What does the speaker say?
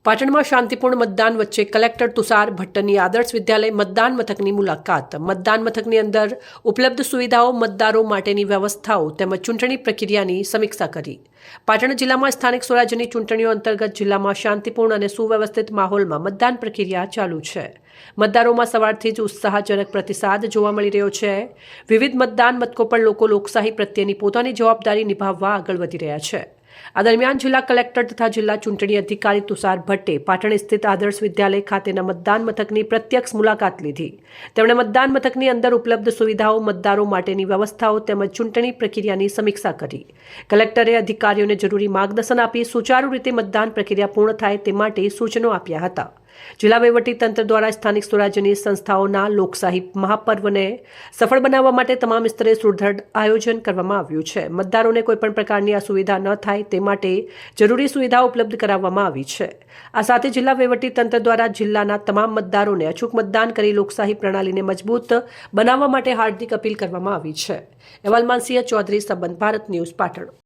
પાટણમાં શાંતિપૂર્ણ મતદાન વચ્ચે કલેક્ટર તુષાર ભટ્ટની આદર્શ વિદ્યાલય મતદાન મથકની મુલાકાત. મતદાન મથકની અંદર ઉપલબ્ધ સુવિધાઓ, મતદારો માટેની વ્યવસ્થાઓ તેમજ ચૂંટણી પ્રક્રિયાની સમીક્ષા કરી. પાટણ જિલ્લામાં સ્થાનિક સ્વરાજ્યની ચૂંટણીઓ અંતર્ગત જિલ્લામાં શાંતિપૂર્ણ અને સુવ્યવસ્થિત માહોલમાં મતદાન પ્રક્રિયા ચાલુ છે. મતદારોમાં સવારથી જ ઉત્સાહજનક પ્રતિસાદ જોવા મળી રહ્યો છે. વિવિધ મતદાન મથકો પર લોકો લોકશાહી પ્રત્યેની પોતાની જવાબદારી નિભાવવા આગળ વધી રહ્યા છે. આ દરમિયાન જિલ્લા કલેક્ટર તથા જિલ્લા ચૂંટણી અધિકારી તુષાર ભટ્ટે પાટણ સ્થિત આદર્શ વિદ્યાલય ખાતેના મતદાન મથકની પ્રત્યક્ષ મુલાકાત લીધી. તેમણે મતદાન મથકની અંદર ઉપલબ્ધ સુવિધાઓ, મતદારો માટેની વ્યવસ્થાઓ તેમજ ચૂંટણી પ્રક્રિયાની સમીક્ષા કરી. કલેક્ટરે અધિકારીઓને જરૂરી માર્ગદર્શન આપી સુચારુ રીતે મતદાન પ્રક્રિયા પૂર્ણ થાય તે માટે સૂચનો આપ્યા હતા. જિલ્લા વહીવટીતંત્ર દ્વારા સ્થાનિક સ્વરાજ્યની સંસ્થાઓના લોકશાહી મહાપર્વને સફળ બનાવવા માટે તમામ સ્તરે સુદૃઢ આયોજન કરવામાં આવ્યું છે. મતદારોને કોઈપણ પ્રકારની અસુવિધા ન થાય તે માટે જરૂરી સુવિધાઓ ઉપલબ્ધ કરાવવામાં આવી છે. આ સાથે જિલ્લા વહીવટીતંત્ર દ્વારા જિલ્લાના તમામ મતદારોને અચૂક મતદાન કરી લોકશાહી પ્રણાલીને મજબૂત બનાવવા માટે હાર્દિક અપીલ કરવામાં આવી છે. અહેવાલ માનસિંહ ચૌધરી, સંબંધ ભારત ન્યૂઝ, પાટણ.